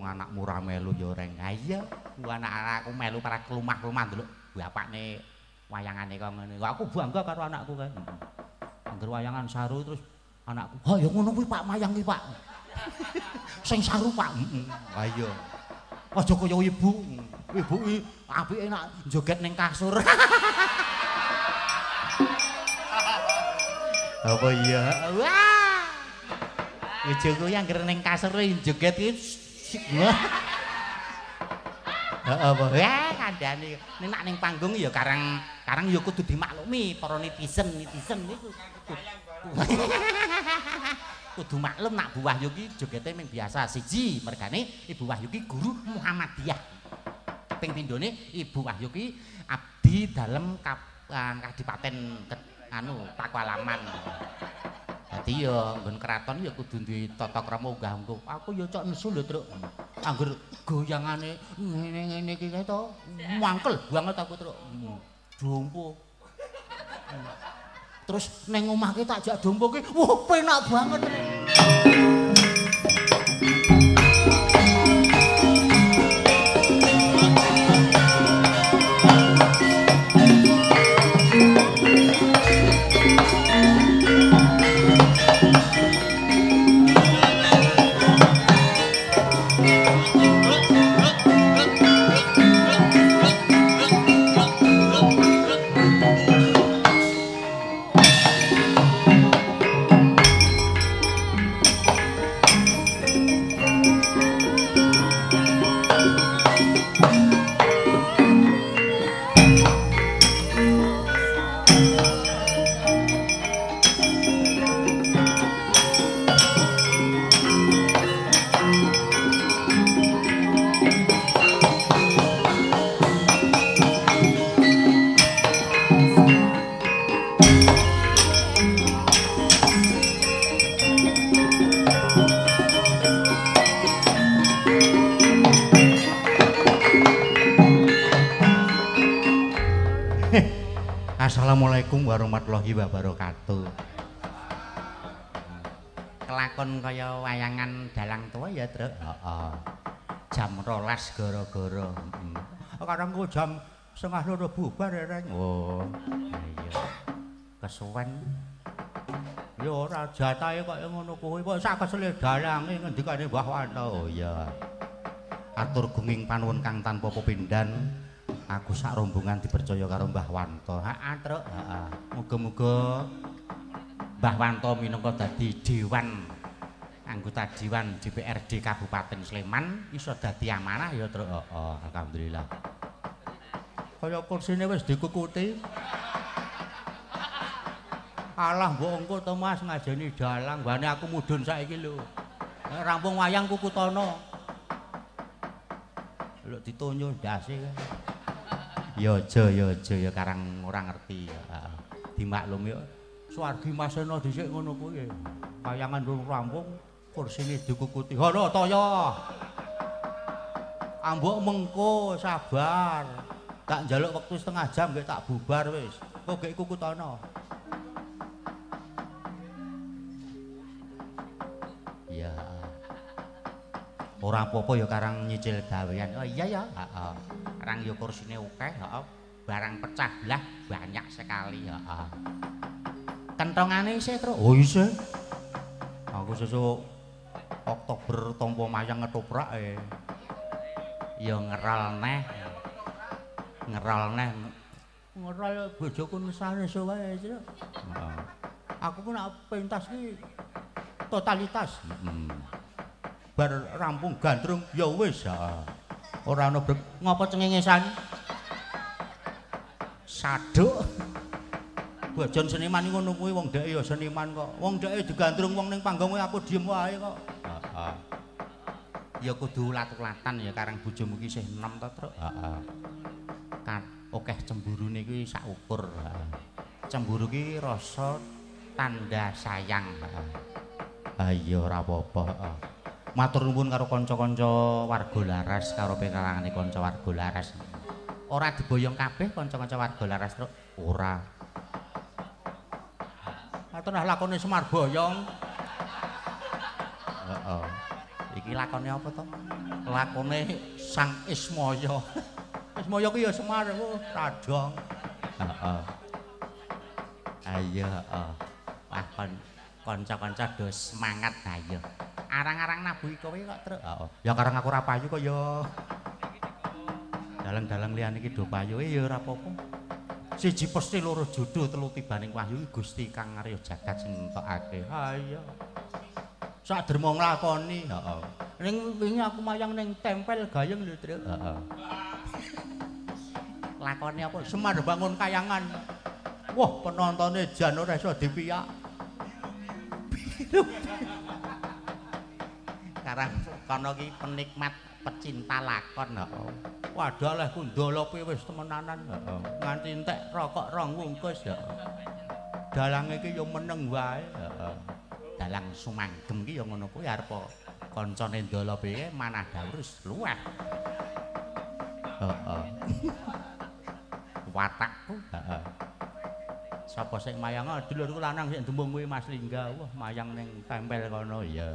anak murah melu ya reng. Ha iya, anak-anakku melu para kelumah-kelumah ndelok bapakne wayangane kok ngene. Aku bangga karo anakku kae. Angger wayangan saru terus anakku, "Ha ya ngono kuwi Pak mayang ki, Pak." Sing saru, Pak. Heeh. Ha iya. Aja kaya ibu. Ibu ki apike nak joget ning kasur. Apa iya? Wah. Ijoku yang angger ning kasur joget ki. Apa? Wah, kandhane. Nek nak ning panggung ya karang ya kudu dimaklumi para netizen niku. Kudu maklum nak Bu Wahyu ki jogete mung biasa. Siji, mergane Ibu Wahyu ki guru Muhammadiyah. Ping pindhone Ibu Wahyu ki abdi dalem Kadipaten Pakualaman. Dadi ya nggon keraton ya kudu duwe tata krama unggah-ungguh. Aku ya cok nesu lho, Truk. Angger goyangane ngene iki to, mangkel banget aku, Truk. Dompo. Terus ning omahke tak jak dompo ki, wah penak banget. Assalamualaikum warahmatullahi wabarakatuh. Kelakon kaya wayangan dalang tua ya, Truk? Heeh. Jam 12 gara-gara. Kadang ku jam 1:30 bubar ya, Reng. Oh. Iya. Kesuwen. Ya ora jatahe kaya ngono kuwi. Kok sak kesele dalange ngendikane Mbah Wanto. Oh iya. Atur gunging panuwun kang tanpa pepindhan. Aku sak rombongan dipercaya karo Mbah Wanto. Heeh, Truk. Heeh. Muga-muga Mbah Wanto minangka dadi dewan anggota dewan DPRD Kabupaten Sleman iso dadi amanah ya, Truk. Heeh, alhamdulillah. Kaya kursine wis dikukuti. Alah mbok engko to Mas ngajeni dalang, bane aku mudhun saiki lho. Rampung wayang Kukutono. Lho ditonyo ndase. Ya aja ya karang ora ngerti ya. Heeh. Dimaklumi Suwargi Masena dhisik ngono kuwi. Wayangan durung rampung, kursine dikukuti. Hono toya. Ambok mengko sabar. Tak njaluk wektu setengah jam nggih tak bubar wis. Kok gek Kukutono. Ya. Ora apa-apa ya karang nyicil gawean. Oh iya ya, heeh. Karang ya kursine akeh, heeh. Barang pecah belah banyak sekali, heeh. Kentongane isih, Truk? Oh isih. Aku sesuk Oktober tampa mayang ngetoprak ya ngeral neh. Ngeral bojoku nesane wae, Truk. Heeh. Aku ku nek pentas ki totalitas. Heeh. Bar rampung gandrung ya wis, heeh. Ora ana ngopo cengengesan. Saduk. Bojon seniman ngono kuwi wong dheke ya seniman kok. Wong dheke digandrung wong ning panggung aku diem wae kok. Heeh. Ya kudu ulat-ulatan ya karang bojomu ki isih enom to, Truk. Heeh. Kan akeh cemburune kuwi sak ukur, heeh. Cemburu ki rasa tanda sayang, heeh. Ha iya ora apa-apa, heeh. Matur nuwun karo kanca-kanca warga laras karo pekalangane kanca warga laras. Ora diboyong kabeh kanca-kanca warga laras, Truk. Ora. Matur nah lakone Semar Boyong. Heeh. Iki lakone apa to? Lakone Sang Ismaya. Ismaya ku ya Semar ku radong. Heeh. Ayo, heeh. Wah kanca-kanca do semangat ayo. Arang-arang nabuhi kowe kok truk. Heeh. Ya karang aku ora payu kok ya. Dalang-dalang liyane iki do payu ya ora apa-apa. Siji pesti loro jodoh telu tibaning wahyu Gusti Kang Arya Jagat sing nentokake. Ha iya. Sak derma nglakoni, heeh. Ning wingi aku mayang ning tempel gayeng lho, Tru. Heeh. Lakone apa? Semar bangun kayangan. Wah, penontone jan ora iso dipiyak. Karang kono ki penikmat pecinta lakon, heeh. Wadah leh kundalape wis temenanan, heeh. Nganti entek rokok rong wungkus, heeh. Dalange iki ya meneng wae, heeh. Dalang sumanggem ki ya ngono kuwi arep kancane ndalape manah dawurus luweh. Heeh. Watakku, heeh. Sapa sing mayang dulurku lanang sing dembung kuwi Mas Lingga. Wah, mayang ning tempel kono ya.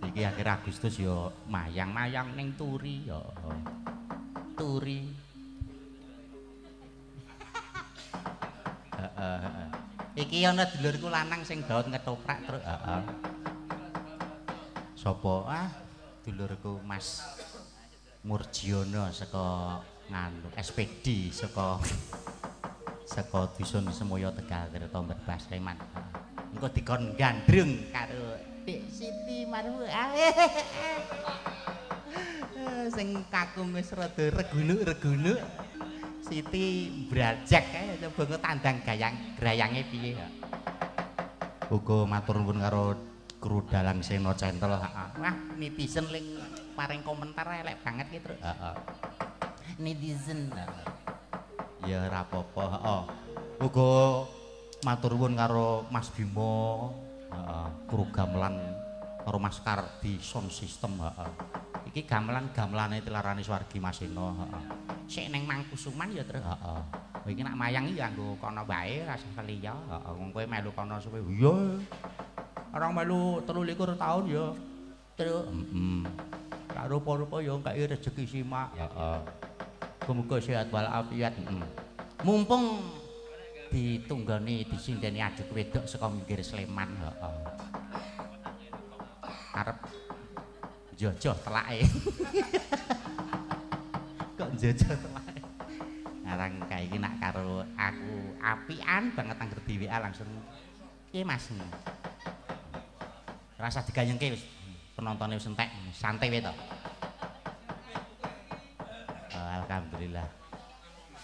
Iki akhir Agustus ya mayang-mayang ning Turi ya. Turi. Heeh. Iki ana dulurku lanang sing daun ketoprak terus heeh. Sapa? Ah, dulurku Mas Murjiono saka nganu SPD saka dusun Semoyo Tegal Tirta Mbas Sleman. Engko dikon gandrung karo Dik Siti Marwah. Sing kakung wis rada reguluk-reguluk. Siti brajak kae coba tandang grayange piye ya. Uga matur nuwun karo kru dalang Sena Centel. Wah, netizen ling paring komentar elek banget ki, Truk. Heeh. Netizen. Ya ora apa-apa, heeh. Uga matur nuwun karo Mas Bima, heeh, kru gamelan karo Mas Kardi sound system, heeh. Iki gamelane Tilarani Swargi Masena, heeh. Sik ning Mangkusuman ya, Truk. Heeh. Kowe iki nak mayang iki nganggo kono wae, ora usah keliya, heeh. Wong kowe melu kono suwe. Iya. Orang melu 23 tahun ya. Truk. Heeh. Kak rupa-rupa ya kaya rezeki simak, heeh. Muga sehat walafiat. Mumpung ditunggoni disindeni aduk wedok saka minggir Sleman, heeh. Arep jojoh telake. Kok jojoh telake. Arang kae iki nak karo aku apian banget angger dhewean langsung. Piye Mas? Rasa digayengke wis penontone wis entek, santai wae to. Alhamdulillah.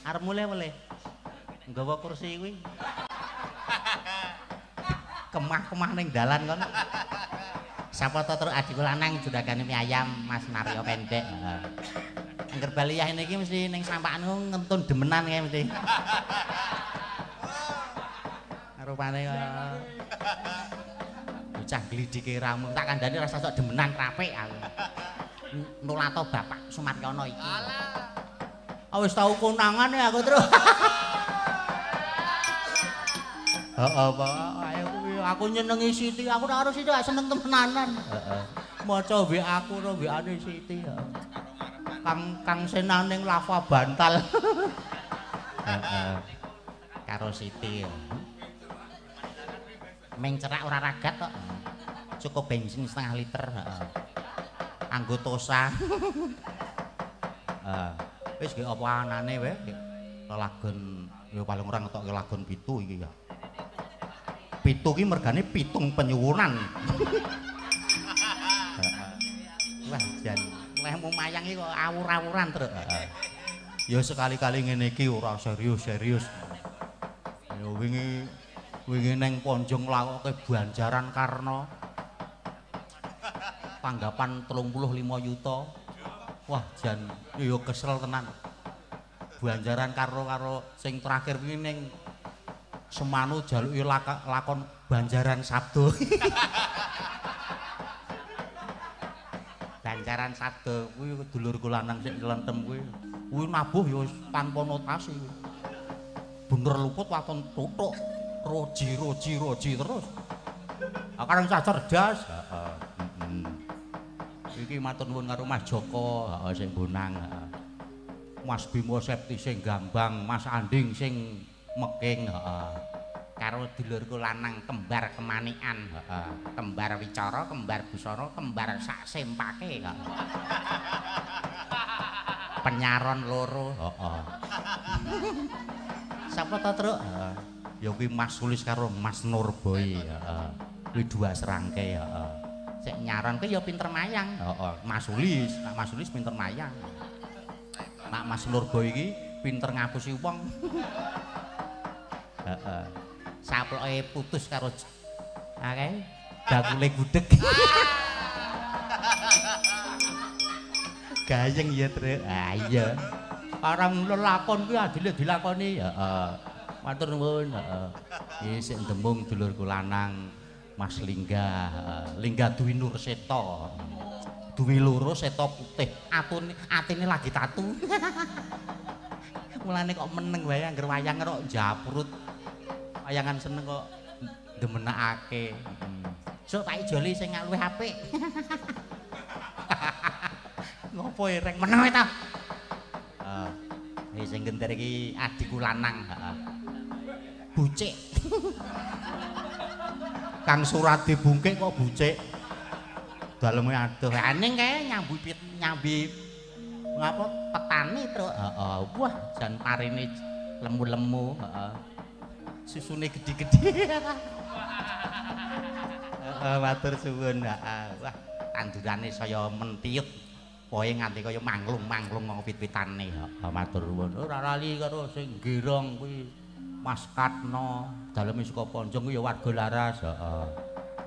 Arep mulai. Nggawa kursi kuwi. Kemah-kemah ning dalan kono. Sapa to terus adikku lanang juragane mie ayam Mas Mario Pendek. Heeh. Angger baliyah niki mesti ning sampakan ngentun demenan kae mesti. Rupane bocah glidike ramu tak kandhani rasa sok demenan rapik aku. Nulato Bapak Sumaryono iki. Wis tau konangan ya aku terus. Heeh, Pak. Ayo kuwi aku nyenengi Siti, aku ora karo Siti seneng temenanan. Heeh. Maca WA aku karo WA-ne Siti, heeh. Kang Senaning Lava Bantal. Heeh. Karo Siti. Meng cerak ora ragat kok. Cukup bensin setengah liter, heeh. Anggo Tosa. Heeh. Wis ge apa anane wae lelagon ya paling ora ngetokke lagon 7 iki ya. 7 ki mergane pitung penyuwunan. Wah jan lehmu mayang iki kok awur-awuran terus. Ya sekali-kali ngene iki ora serius-serius. Ya wingi ning Ponjong nglakoke Banjaran Karna. Tanggapan 35 yuta. Wah jan ya kesel tenan. Banjaran karo sing terakhir wingi ning Semanu jaluki lakon Banjaran Sabdo. Banjaran Sabdo kuwi dulurku lanang sing nyelentem kuwi. Kuwi nabuh ya tanpa notasi. Bener luput waton tutuk. Roji terus. Akarang cah cerdas. Heeh. iki matur nuwun karo Mas Joko sing bonang. Mas Bimo Septi sing gambang, Mas Anding sing meking, karo dulurku lanang kembar kemanikan, kembar Wicara, kembar Busana, kembar sak sempake, penyaron loro, Sapa to, Truk? Ya kuwi Mas Sulis karo Mas Nurboy, kuwi dua serangkai, Sik nyaron kuwi ya pinter mayang, Mas Sulis, Mas Sulis pinter mayang. Mak Mas Nurboy iki pinter ngapusi wong. Heeh. Saploke putus karo akeh bakule gudeg. Gayeng ya, Truk. Ah iya. Arang lelakon kuwi adile dilakoni, heeh. Matur nuwun, heeh. Iki sik ndemung dulurku lanang Mas Lingga, Lingga Dwi Nurseta. Duwi loro seta putih, atine lagi tatu. Mulane kok meneng wae angger wayang kok japrut. Wayangan seneng kok demenakake. Sok tak ijoli sing luwih apik. Ngopo ereng meneng ta? Heeh. Sing genter iki adikku lanang, heeh. Bucik. Kang Suradi Bungkik kok bucik. Daleme adoh aning kae nyambi ngapa petani Truk. Heeh. Wah, jan parine lemu-lemu, heeh. Susune gedhi-gedhi. Heeh, matur suwun, heeh. Wah, tandurane saya mentiyut. Pokoke nganti kaya manglung-manglung wong wit-witane, heeh. Matur nuwun. Ora lali karo sing girong kuwi Mas Katno, daleme saka Ponjong kuwi ya warga Laras, heeh.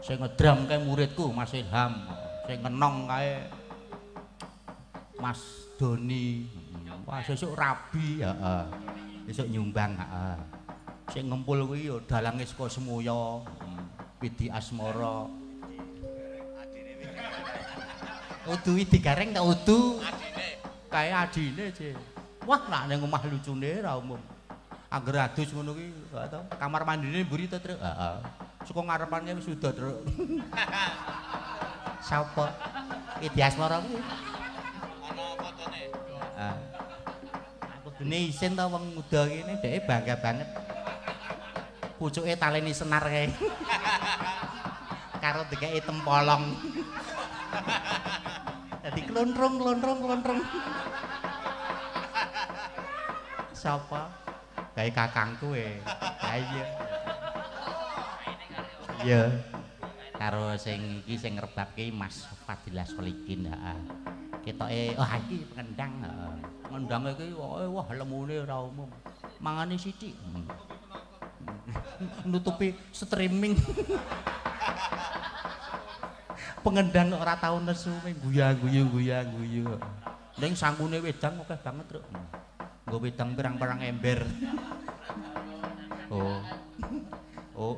Sing ngedram kae muridku Mas Ilham. Sing ngenong kae Mas Doni. Wah sesuk rabi, heeh. Besok nyumbang, heeh. Sing ngempul kuwi ya dalange saka Semoyo, Widi Asmara. Udu Widi Gareng ta udu? Adine. Kae adine, Ce. Wah, nak ning omah lucune ra umum. Angger adus ngono kuwi, heeh to. Kamar mandine mburi to, Truk? Heeh. Saka ngarepane wis sudah, Truk. Sapa? Widi Asmara kuwi. Ana fotone. Heeh. Kudune isin ta wong muda kene, dheke bangga banget. Pucuke taleni senar kae. Karo dikeki tempolong. Dadi klontrong. Sapa? Kae kakangku Ha iya. Iya. Karo sing iki sing ngrebabke Mas Fadilah Solikin, heeh. Ketoke wah iki pengendang, heeh. Pengendang iki wah lemune ora umum. Mangane sithik. Nutupi streaming. Pengendang kok ora tau nesu guyu. Ning sangkune wedang akeh banget, Truk. Nggo wedang pirang-pirang ember. Oh,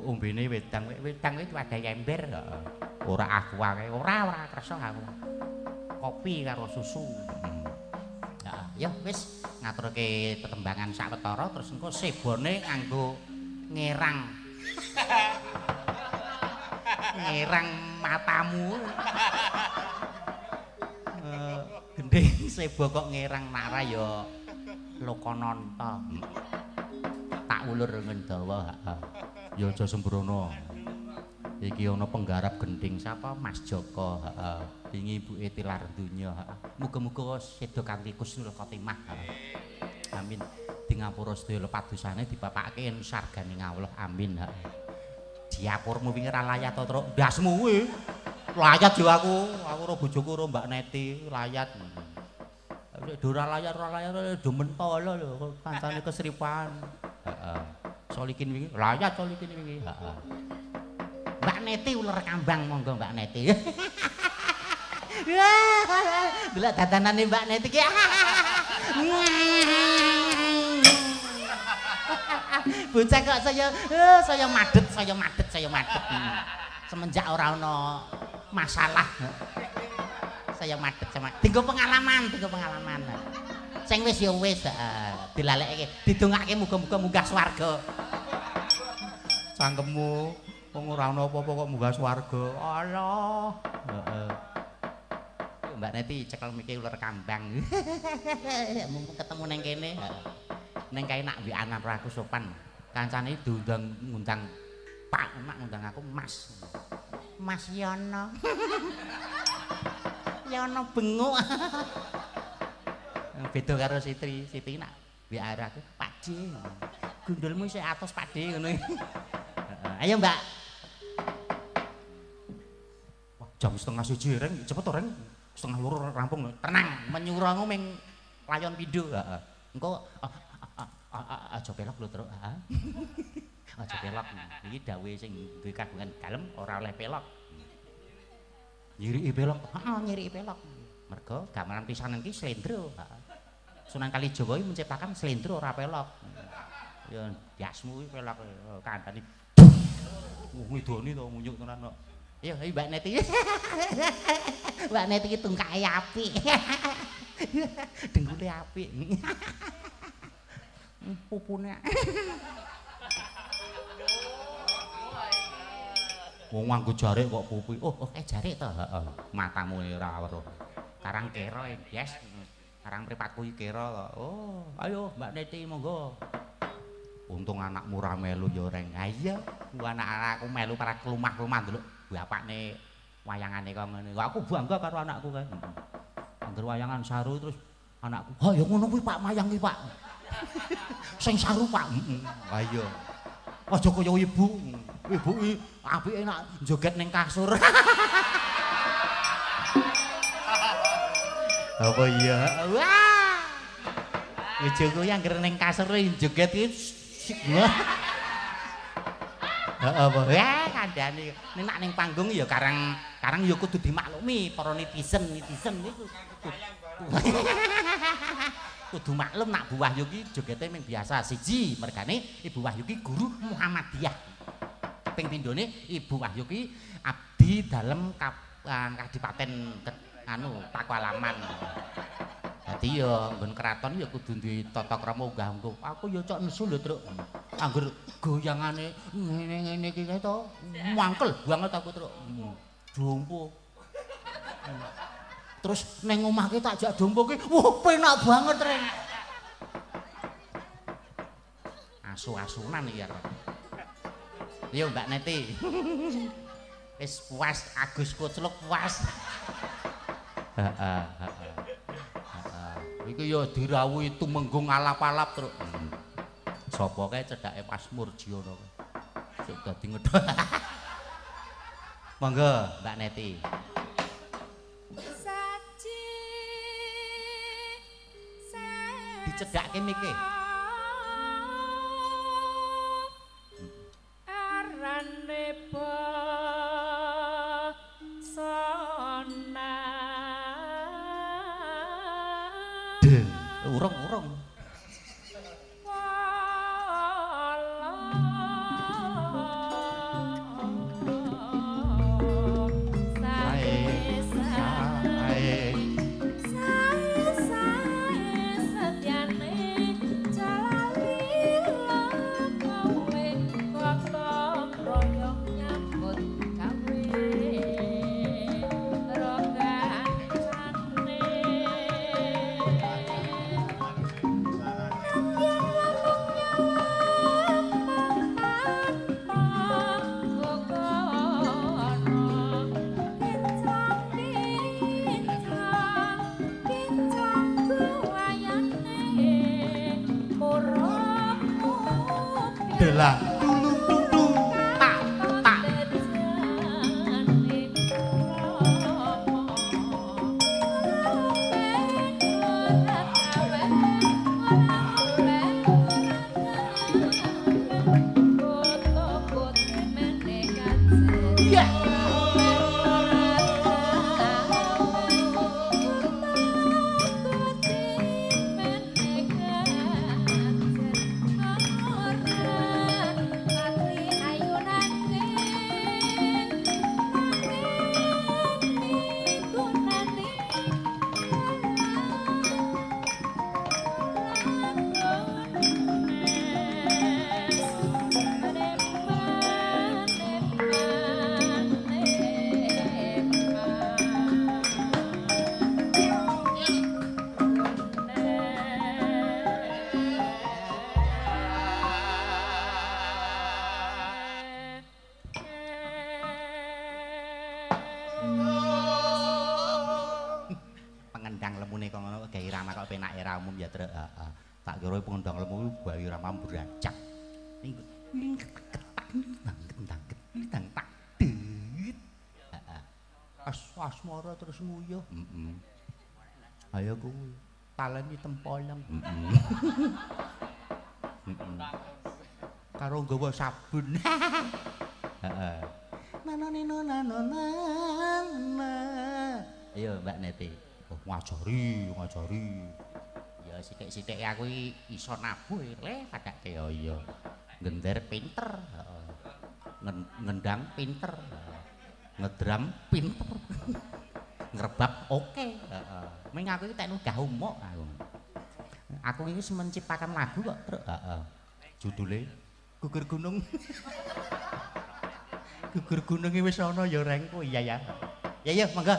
ombene wedang kuwi wadah ember, heeh. Ora aqua kae, ora kersa aku. Kopi karo susu. Heeh, ya wis ngaturke tetembangan sawetara terus engko sebone nganggo ngerang. Ngerang matamu. Gending sebo kok ngerang nara ya Lokananta. Tak ulur ngendawa, heeh. Ya aja sembrono. Iki ana penggarap gending sapa Mas Joko, heeh. Wingi ibuke tilar donya, heeh. Muga-muga seda kanthi kusnul khotimah. Amin. Di ngapura sedaya padusane dipapake sarganing Allah. Amin, heeh. Diapurmu wingi ra layat to, Truk. Ndasmu kuwi. Layat yo aku karo bojoku karo Mbak Neti layat. Nek do ora layat do mentolo lho kancane kesripan. Heeh. Solikin wingi layat Solikin wingi. Heeh. Mbak Neti uler kambang monggo Mbak Neti. Delok dadanane Mbak Neti ki. Bocah kok saya madet. Semenjak ora ana masalah. Saya madet sama. Tinggo pengalaman. Sing wis ya wis, heeh. Dilalekke, didongake muga-muga munggah swarga. Cangkemmu wong ora ana apa-apa kok munggah swarga. Allah. Heeh. Mbak Neti cekel miki ular kambang. Mumpung ketemu neng kene. Neng kae nak wianan karo aku sopan. Kancane diundang ngundang Pak, mak ngundang aku Mas. Mas Yono. Yono bengok. Beda karo Siti. Siti nak WA aku, Pak D. Gundulmu isih atos Pak D ngono. Ayo Mbak. Wah, jam 1:30 reng, cepet to reng. 1:30 rampung. Tenang, menyurangu ming layon pindho. Heeh. Engko aja pelok lho, Truk. Heeh. Aja pelok. Iki dawuhe sing duwe kagungan dalem ora oleh pelok. Nyiriki pelok. Heeh, nyiriki pelok. Mergo gamelan pisanan ki slendro. Heeh. Sunan Kalijaga iki menciptakan slendro ora pelok. Ya yasmu iki pelok kandhane. Ngidoni to munyuk tenan kok. Ayo Mbak Neti. Mbak Neti iki tungkae apik. Denggule apik. Pupune. Wong nganggo jarik kok pupu. Oh, jarik to? Heeh. Matamu ora weruh. Karang kero yes. Karang mripatku iki kero kok. Oh, ayo Mbak Neti monggo. Untung anakmu ra melu ya reng. Ha iya, anak-anakku melu para kelumah-kelumah ndelok bapakne wayangane kok ngene. Aku bangga karo anakku kae. Angger wayangan saru terus anakku, "Ha ya ngono kuwi Pak mayang ki, Pak." Sing saru, Pak. Heeh. Ha iya. Aja kaya ibu. Ibu iki apike nak joget ning kasur. Apa iya? Wah. Bojoku yang angger ning kasur joget iki heeh apa ya kandhane nek ning panggung ya karang ya kudu dimaklumi para netizen niku kudu maklum nak Bu Wahyu ki jogete mung biasa siji mergane Ibu Wahyu ki guru Muhammadiyah ping pindhone Ibu Wahyu ki abdi dalem Kadipaten Pakualaman. Dadi ya nggon kraton ya kudu duwe tata krama unggah-ungguh. Aku ya cok nesu lho, Truk. Angger goyangane ngene iki kae to, mangkel banget aku, Truk. Dompo. Terus ning omah ki tak jak dompo ki, wah penak banget, Reng. Asu-asunan iki ya. Yo Mbak Neti. Wis puas Agus Kucluk puas. Heeh. Iki ya dirawuhi tumenggung alap-alap Truk. Sapa kae cedhake Pas Murjiono. Sik dadi ngedhok. Monggo Mbak Neti. Saji Dicedhake miki. arane Urung-urung. Delah kang lemune kok ngono gawe irama kok penak era umum ya Truk. Heeh. Tak kira pengundang lemu gawe irama bracak. Tang tak dit. Heeh. Asmara terus nguyuh. Heeh. Ayo kuwi. Taleni tempolong. Heeh. Heeh. Karo nggawa sabun. Heeh. Nanonenonanona. Ayo Mbak Neti. Oh, ngajari. Ya sithik-sithik aku iso nabuh le padake ya iya. Ngender pinter, heeh. Ngendang pinter, ngedram pinter. Ngrebab oke, heeh. Ming aku iki tek nunggah umuk aku. Aku iki menciptakan lagu kok, Truk. Heeh. Judule Gugur Gunung. Gugur gunung wis ana ya rengku. Iya ya. Ya ya, monggo.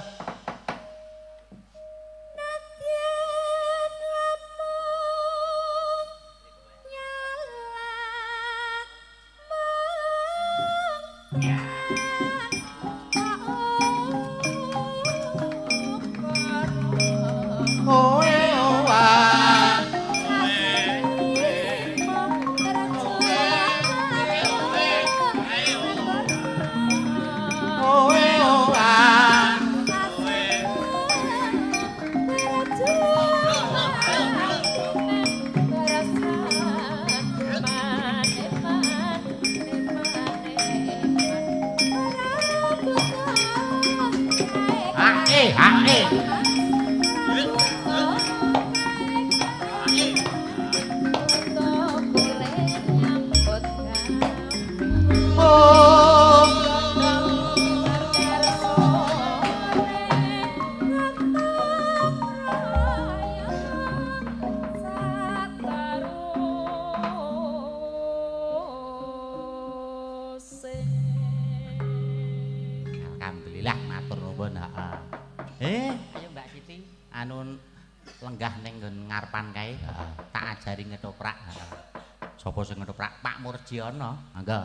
Alhamdulillah matur nuwun, heeh. Ayo Mbak Siti, anu lenggah ning nggon ngarepan kae, heeh. Tak ajari ngetoprak, heeh. Sapa sing ngetoprak? Pak Murjiono. Monggo.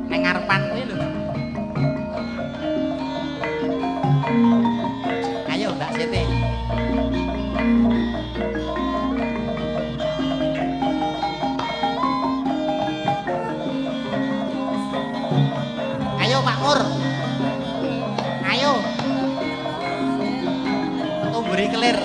Ning ngarepan kuwi lho. Ayo Mbak Siti. Ayo Pak Mur. Ayo. Tumburi kelir.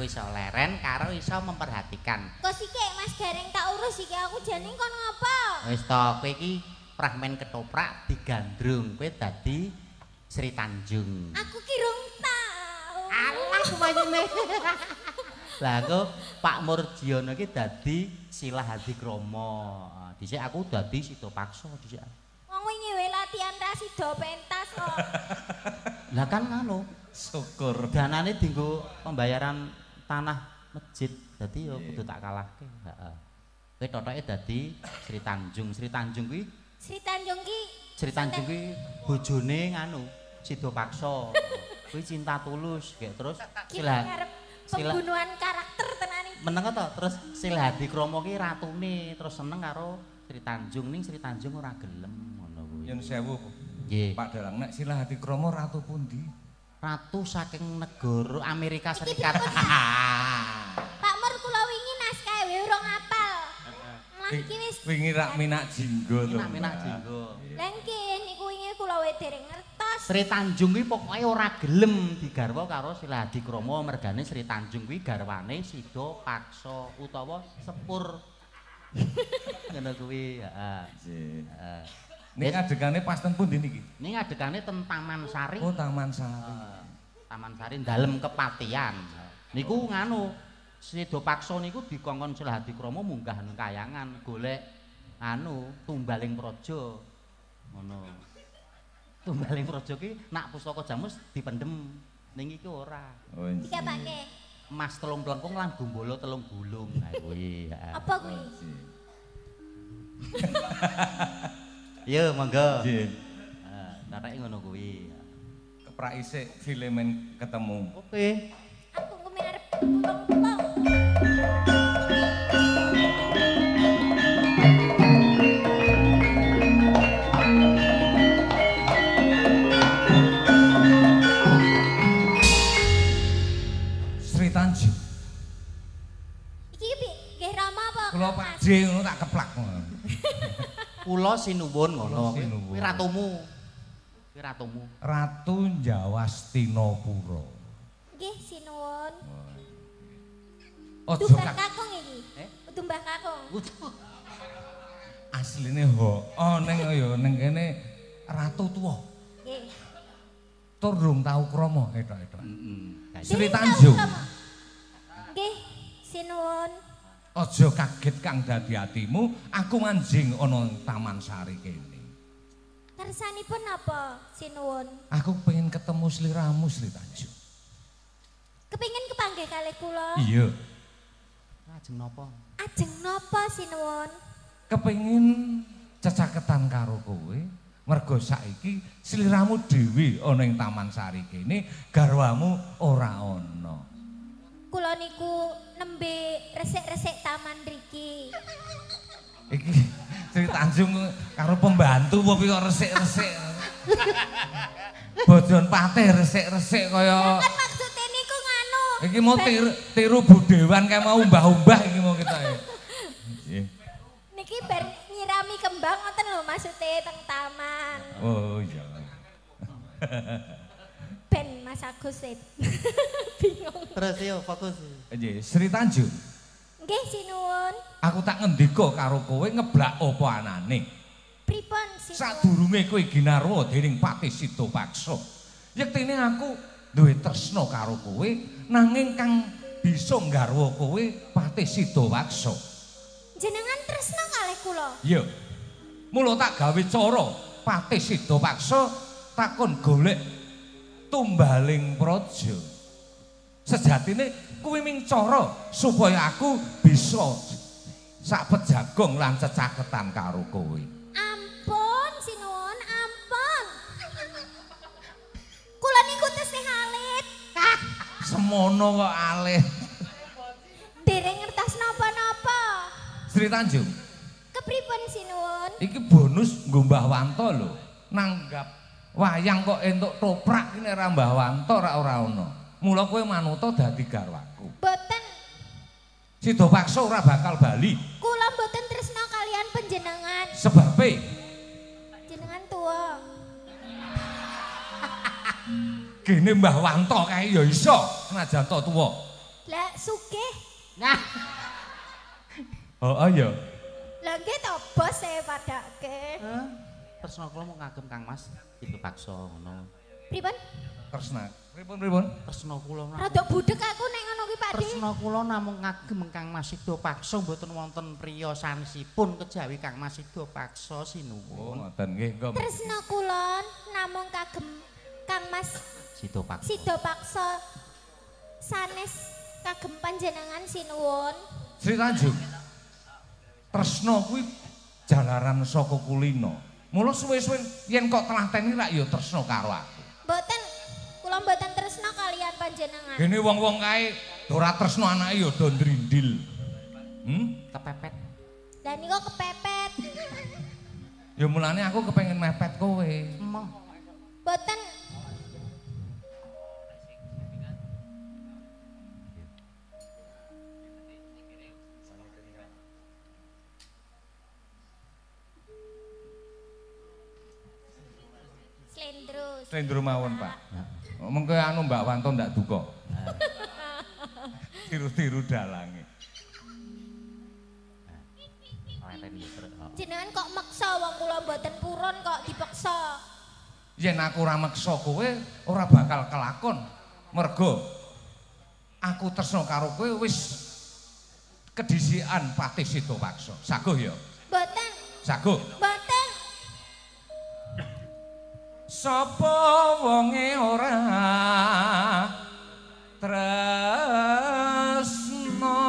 Iso leren karo iso memperhatikan. Kok sik Mas Gareng tak urus iki aku jane kon ngopo? Wis to, kowe iki fragmen ketoprak digandrung, kowe dadi Sri Tanjung. Aku ki rung tau. Alah kumayune. Lah kok Pak Murjiono iki dadi Sila Hadi Kromo. Dhisik aku dadi Sito Pakso dhisik. Wong wingi wae latihan rasido pentas kok. Lah kan ngono. Syukur. Danane dienggo pembayaran tanah masjid. Dadi yo kudu tak kalahke. Heeh. Kowe totoke dadi Sri Tanjung. Sri Tanjung kuwi Sri Tanjung ki bojone nganu Sito Pakso. Kuwi cinta tulus kayak terus pembunuhan karakter tenan iki. Meneng to terus Sila Hadi Kromo ki ratune terus seneng karo Sri Tanjung ning Sri Tanjung ora gelem ngono kuwi. Yen sewu. Nggih. Pak Dalang nek Sila Hadi Kromo ratu pundi? Ratu saking negara Amerika Serikat. Pak Mur kula wingi naskah wae urung apal. omah iki wis. Wingi rak minak jinggo to. Minak jinggo. Lah nggih niku wingi kula wae dereng ngertos. Sri Tanjung kuwi pokoke ora gelem digarwa karo Sila Hadikrama mergane Sri Tanjung kuwi garwane Sida Paksa utawa Sepur. Ngono kuwi, heeh. Heeh. Nek adegane pas ten pundi niki? Ning adegane ten Taman Sari. Oh, Taman Sari. Taman Sari dalem kepatian. Niku nganu Sida Paksa niku dikongkon Sila Hadikrama munggah nang kayangan golek anu tumbaling praja. Ngono. Tumbaling praja ki nak pustaka Jamus dipendhem ning iki ora. Oh, Dikapake. Emas 3 plengkung lan gumbala 3 gulung. Ha kuwi. Apa kuwi? Iya, monggo. Nggih. Heeh, carake ngono kuwi. Keprak isik filemen ketemu. Oke. Aku ngombe arep pulang-pulang. Sri Tanjung. Iki nggih Rama apa? Kula Mas? padhe ngono tak keplak. Kula sinuwun ngono. Kula sinuwun. Kuwi ratumu. Kuwi ratumu. Ratu Jawastinapura. Nggih sinuwun. Ojo Tumbah kakung iki. Tumbah kakung. asline ho. Oh ning ya ning kene ratu tuwa. Nggih. Tur durung tau krama etok-etok. Heeh. Sri Tanjung. Nggih, sinuwun. Aja kaget kang dadi atimu, aku manjing ana Taman Sari kene. Kersanipun apa, sinuwun? Aku pengen ketemu sliramu Sri Tanjung. Kepingin kepanggih kalih kula. Iya, Ajeng napa? Ajeng napa, sinuwun? kepengin cecaketan karo kowe. Mergo saiki sliramu dhewe ana ing Taman Sari kene, garwamu ora ana. Kula niku nembe resik-resik taman mriki. Iki Sri Tanjung karo pembantu apa kok resik-resik. Bojon patih resik-resik kaya Kan maksude niku nganu. iki mau tiru budewan kayak mau umbah-umbah iki mau kita. Nggih. Niki bar nyirami kembang ngoten lho maksude teng taman. Oh iya. Ben Mas Agus bingung. Terus yo fokus. Nggih, Sri Tanjung. Nggih sinuwun. Aku tak ngendika karo kowe ngeblak apa anane. Pripun sinuwun? Sadurunge kowe ginarwa dening Patih Sida Paksa. Yektine aku duwe tresna karo kowe nanging kang bisa nggarwa kowe Patih Sida Paksa. Jenengan tresna kalih kula. Iya. Mula tak gawe cara Patih Sida Paksa takon golek tumbaling praja. Sejatine kuwi ming cara supaya aku bisa sak pejagong lan cecaketan karo kowe. Ampun sinuwun, ampun. Kula niku tesih alit. Semono kok alih. Dereng ngertos napa-napa. Sri Tanjung, Kepripun sinuwun? iki bonus nggo Mbah Wanto lho. Nanggap wayang kok entuk toprak iki nek ra Mbah Wanto ora ana. Mula kowe manuta dadi garwaku. Boten, Sida Paksa ora bakal bali. kula boten tresna kalian panjenengan. Sebabe Jenengan tua. gene Mbah Wanto kae ya iso senajan to tuwa. Lah sugih. Nah, Oh iya. Lah nggih to bos e padake. tresna kula mau ngagem Kang Mas Sida Paksa ngono. Pripun? Tresna. Pripun? Tresna kula Rada budhek aku nek ngono kuwi Pak Dik. Tresna kula namung ngagem Kang Mas Sida Paksa mboten wonten priya sanesipun kejawi Kang Mas Sida Paksa Oh, sinuwun. ngoten nggih, Ngom. Tresna kula namung kagem Kang Mas Sida Paksa. Sida Paksa sanes kagem panjenengan sinuwun. Sri Tanjung. Tresna kuwi jalaran saka kulina. Mula suwe-suwe yen kok telateni rak ya tresna karo aku. Mboten kula mboten tresna kalian panjenengan. Gene wong-wong kae ora tresna anake ya do ndrindil. Kepepet. Lah niku kepepet. Ya mulane aku kepengin mepet kowe. Emoh. Mboten Slendro mawon, Pak. Mengko anu Mbak Wanto ndak duka. Tiru-tiru dalange. Jenengan kok meksa wong kula mboten purun kok dipeksa. Yen aku ora meksa kowe ora bakal kelakon. Mergo aku tresno karo kowe wis kedhisikan Patih Sidapaksa. Saguh ya? Mboten. Saguh. Mboten. Sapa wonge ora tresno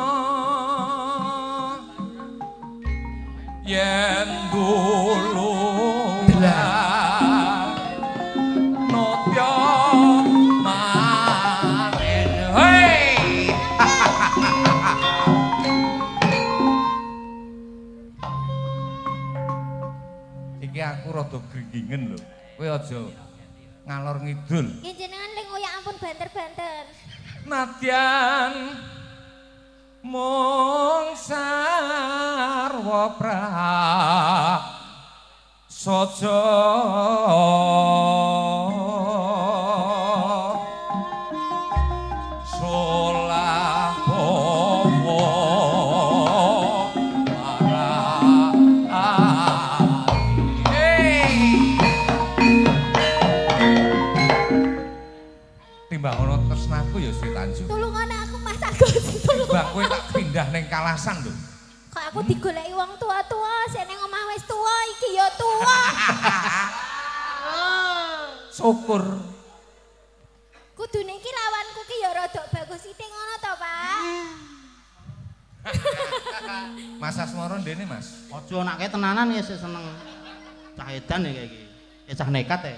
yen dulu notya maren hei iki aku rada gringgingen lho kowe aja ngalor ngidul Nggih jenengan ling ya ampun banter-banter nadyan mung sarwa prasaja solah bawa timbang ana tresnaku ya Sri Tanjung. Tulungan aku Mas Agus. Timbang kowe tak pindah ning Kalasan lho. Kok aku digoleki wong tua-tua, sik ning omah wis tua iki ya tua. Syukur. Kudune iki lawanku ki ya rada bagus sithik ngono to, Pak. Mas Asmoro ndene, Mas. Aja anake tenanan ya sik seneng cah edan ya kayak iki. Cah nekat ya.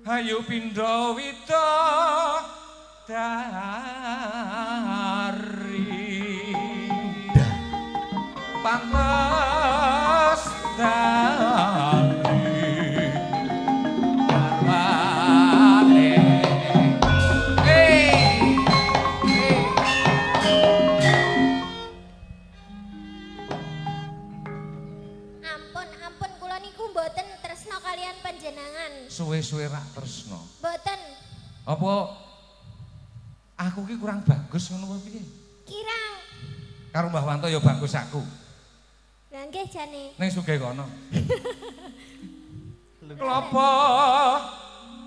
Ayo pindha widodari pantes dari garwane Ampun kula niku mboten tresna kalian panjenengan. suwe-suwe rak tresno. Mboten. Apa aku ki kurang bagus ngono apa piye? Kirang. Karo Mbah Wanto ya bagus aku. Lah nggih jane. Ning sugih kono. Klapa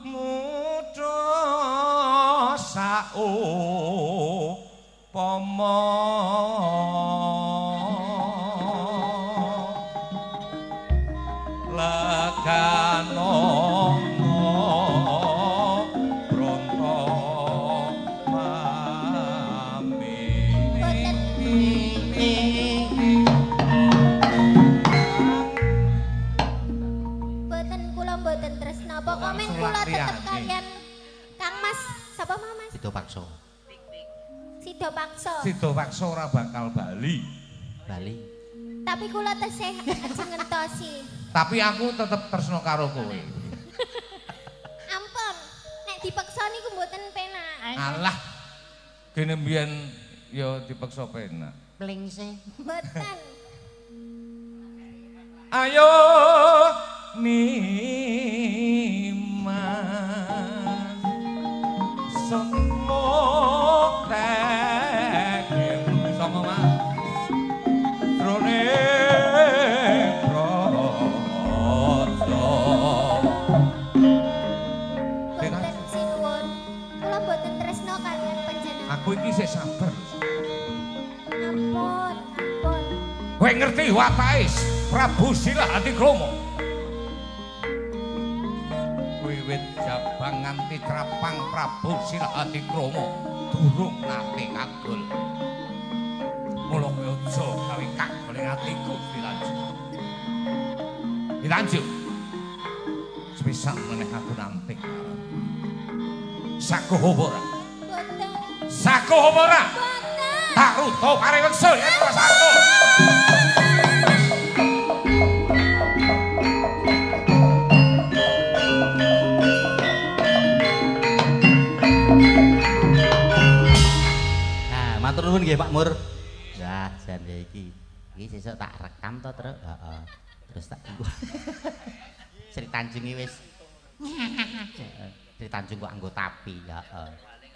muda saupama legano Apa komen kula tetep kalian Kang Mas, sapa Mas? Sidapaksa. Sidapaksa. Sidapaksa ora bakal bali. Bali. Tapi kula tesih aja ngentosi. Tapi aku tetep tresno karo kowe. Ampun, nek dipeksa niku mboten penak. Alah. Kene mbiyen ya dipeksa penak. Plingse. Mboten. Ayo nimas semuk tekem sama mas drone projo Mboten sinuwun. Kula mboten tresno kalian panjenengan. aku iki sik sabar Ampun. kowe ngerti watake Prabu Silahatikrama wiwit jabang nganti trapang Prabu Silahatikrama durung nate kagol. Mula kowe aja gawe kagol ing atiku Wilanju. Wilanju. Sepisan meneh aku nanti. Sakuh apa ora? Mboten. Sakuh apa ora? Mboten. Tak ruto paring weksul yen ora sakuh. Matur nuwun nggih Pak Mur. Lah jane iki. Iki sesuk tak rekam to, Truk. Heeh. Terus tak Sri Tanjung wis Sri Tanjung kok anggo tapi ya.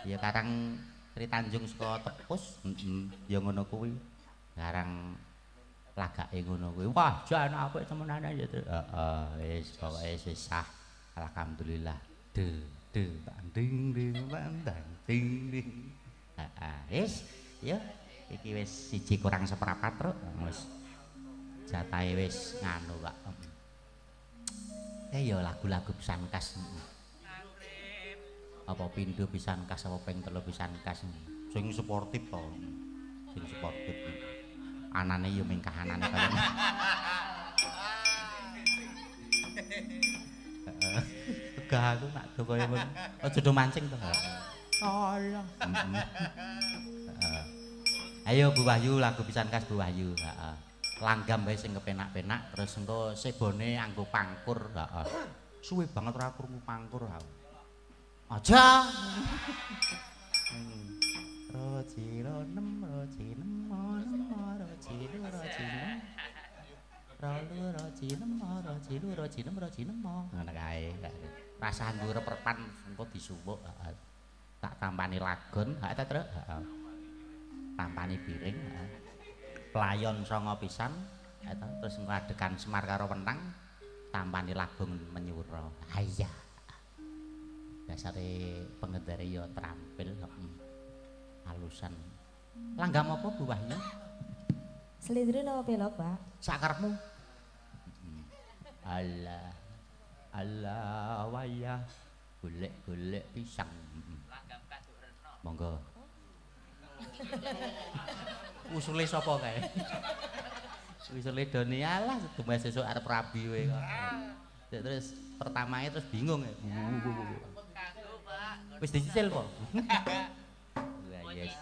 Ya karang Sri Tanjung saka Tepus, ya ngono kuwi. Karang lagake ngono kuwi. Wah, jan apik temenane ya. Wis pokoke wis sah. Alhamdulillah. Ding ding ding ding. Wis ya iki wis siji kurang seprapat truk wis. Jatahe wis nganu Pak. Ya lagu-lagu pisan kas. Apa pindho pisan kas apa ping 3 pisan kas. Sing sportif to. Sing sportif. Anane ya ming kahanane kaya. Gak aku nak do kaya ngono. Aja do mancing to. Allah. Ayo Bu Wahyu lagu pisan kas Bu Wahyu. Langgam wae sing kepenak-penak terus engko sebone anggo pangkur. Suwe banget ora krungu pangkur aku. Aja. Rojilo nem ngono kae. Rasane ndur perpan engko disuwuk. Tak tampani lagon, ta Truk. Tampani piring. Playon songo pisan terus ngadekan Semar karo Wenang tampani labung menyuro. Ha iya. Dasare pengendare ya trampil halusan. Langgam apa Bu Wahyu? Slidru napa pelok, Pak? Sakarepmu. Allah. Allah wayah golek-golek pisang. Langgam kaduk reno. Monggo. Usule sapa kae? Usule Doni alah sedemas sesuk arep rabi kowe kok. Terus pertamae terus bingung. Wis dicicil po. Lah yes.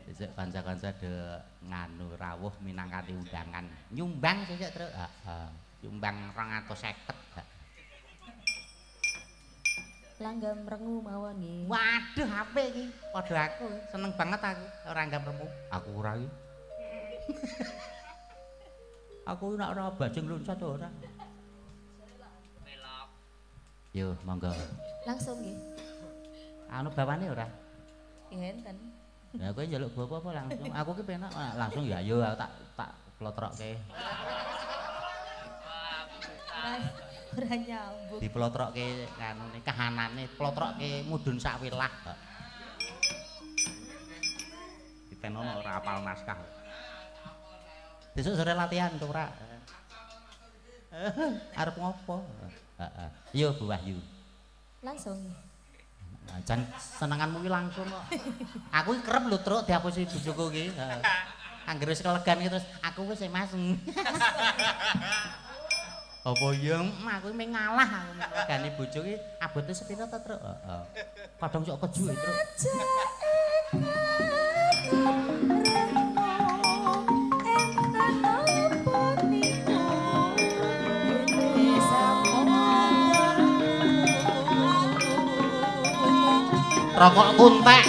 Sesuk kanca-kanca de nganu rawuh minangkati undangan. Nyumbang sesuk Truk. Heeh. Nyumbang 250. Langgam rengu mawon nggih. Waduh apik iki. Padha aku seneng banget aku ora anggap remu. Aku ora iki. Aku nek ora bajeng loncat ora. Melok. Yo monggo. Langsung nggih. Anu bawane ora? Nggih enten. Lah kowe njaluk gua apa langsung? Aku ki penak langsung ya yo tak plotrokke. Ora nyambung. Diplotrokke kanune kahanane, plotrokke mudhun sak wilah. Ditenono ora apal naskah. Besok sore latihan to ora? Arep ngopo? Heeh. Yo Bu Wahyu. Langsung. Jan senenganmu ki langsung kok. Aku ki kerep lho Truk diapusi bojoku ki. Heeh. Anggere wis kelegan ki terus aku wis Mas. Apa ya aku ming ngalah aku regane bojo ki abote sepira ta Truk? Heeh. Kadang sok keju Truk. Rokok kuntek.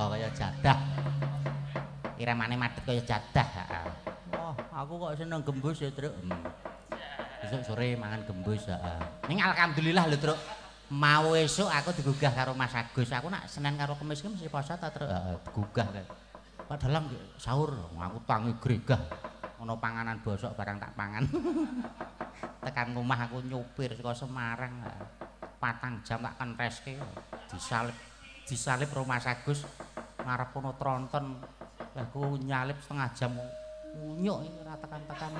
kaya jadah. Iramane madhet kaya jadah. Wah, aku kok seneng gembus ya, Truk. Besok sore mangan gembus, heeh. Ning alhamdulillah lho, Truk. Mau esuk aku digugah karo Mas Agus. Aku nak Senin karo Kamis ki mesti poso ta, Truk. Heeh, digugah kae. Padahal sahur aku tangi gregah. Ono panganan bosok barang tak pangan. Tekan rumah aku nyupir saka Semarang. 4 jam tak kenteske. Disalip rumah Agus. Ngarep ono tronton. Lah aku nyalip setengah jam munyuk iki ora tekan-tekan.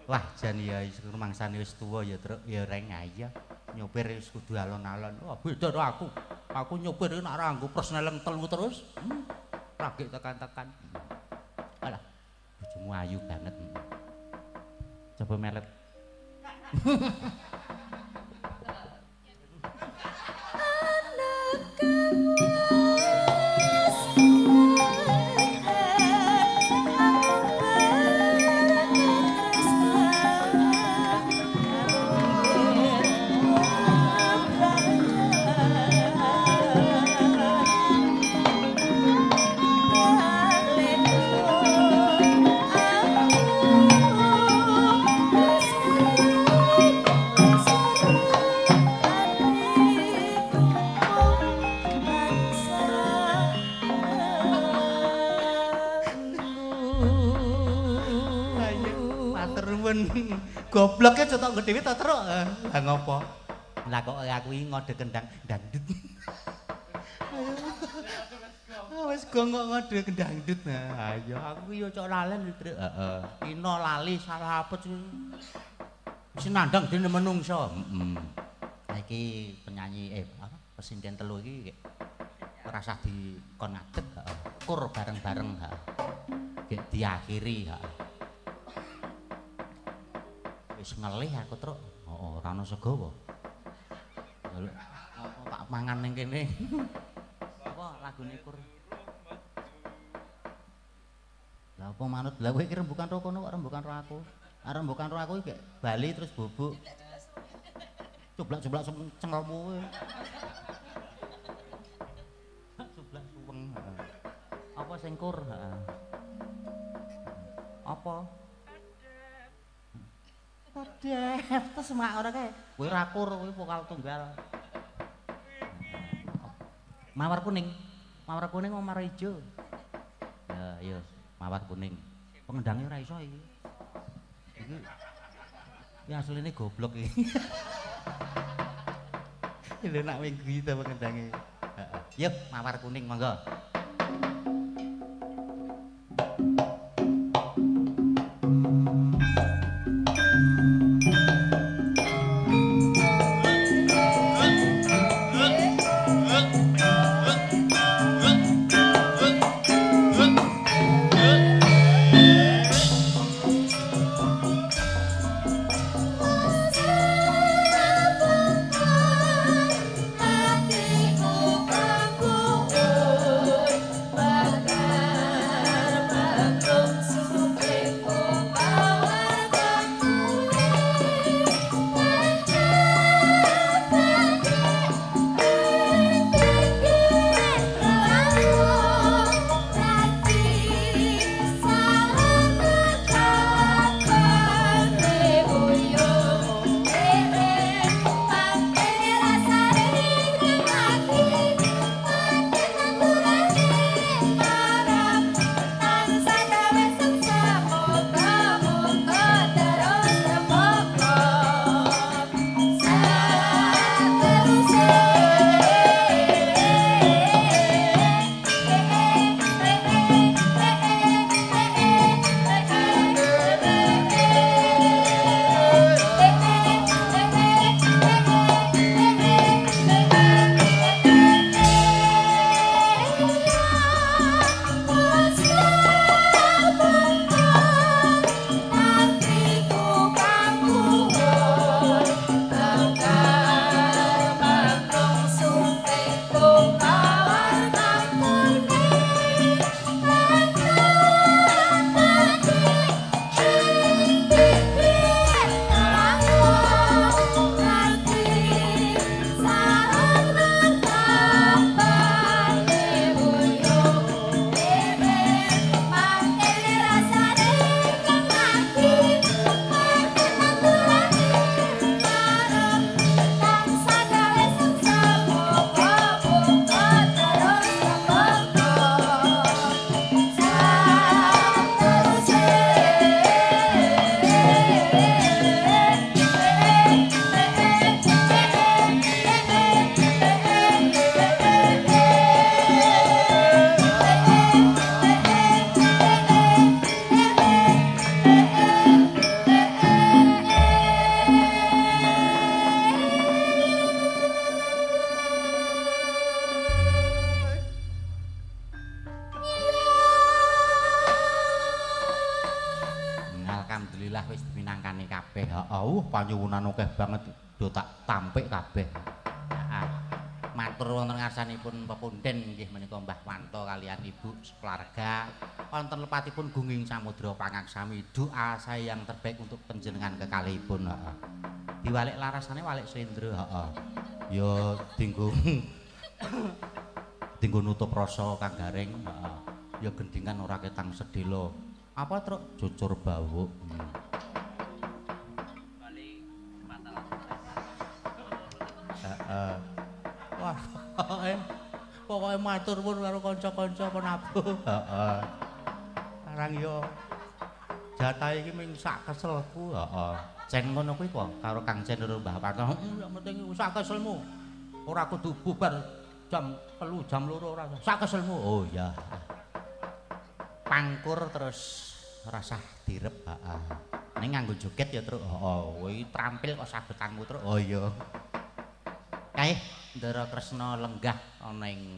Wah, jan ya rumangsane wis tuwa ya, Truk. Ya reng ayo. Nyupir wis kudu alon-alon. Wah, beda to aku. Aku nyupir iki nek ora nggo persneleng telu terus. Ragek tekan-tekan. Alah, bojomu ayu banget. Coba melet. Gobloknya contoh gede itu terus. Lah ngopo? Lah kok aku iki ngode kendang dangdut. Wis gongok ngode kendangdut. Nah, ayo aku yo cok lalen Truk. Heeh. Ino lali salah apa sih? Sinandang dene menungso. Nah iki penyanyi apa? Pesinden telu iki rasah dikon ngadeg, heeh. Kur bareng-bareng, heeh. Gek diakhiri, heeh. Wis ngelih aku Truk. Heeh, ora ono sego apa? Apa tak mangan ning kene. Apa lagune kur? Lah apa manut? Lah kowe iki rembukan ro kono kok rembukan ro aku. Rembukan ro aku iki bali terus bubuk. Coblak-coblak cengkelmu kowe. Coblak suweng. Apa sing kur? Heeh. Apa? Kadep terus mak ora kae. Kowe rakur kowe vokal tunggal. Mawar kuning. Mawar kuning mau mawar ijo. Ya, iya, mawar kuning. Pengendangnya ora iso iki. Iki asline goblok iki. Lha nak minggu iki pengendange. Heeh. Yuk, mawar kuning monggo. Hatiku kanggo panyuwunan akeh banget do tak tampik kabeh. Heeh. Matur wonten ngarsanipun pepunden nggih menika Mbah Wanto kalian Ibu keluarga. Wonten lepatipun Gungging Samudra Pangaksami, doa saya yang terbaik untuk panjenengan kekalihipun. Heeh. Diwalik larasane walik slendra, heeh. Ya dinggo dinggo nutup rasa kang garing, heeh. Ya gendingan ora ketang sedhela. Apa truk jujur bawuk. Heeh. Wah, pokoke matur pun karo kanca-kanca penabuh. Heeh. Arang yo jatah iki ming sak keselku, heeh. Cen ngono kuwi kok karo Kang Cen karo Mbah Parto. Yang penting sak keselmu. Ora kudu bubar jam 3 jam 2 ora. Sak keselmu. Oh iya. Pangkur terus rasah direp, heeh. Ning nganggo joget ya, Truk. Heeh, kuwi trampil kok sabetanmu, Truk. Oh iya. Kae Ndara Kresna lenggah ana ing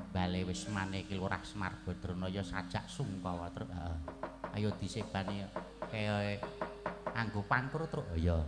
Bale Wismane Kelurahan Semarbadranaya sajak Sungkawa, Truk. Heeh. Ayo disebani kaya nganggo pangkur, Truk. Oh iya.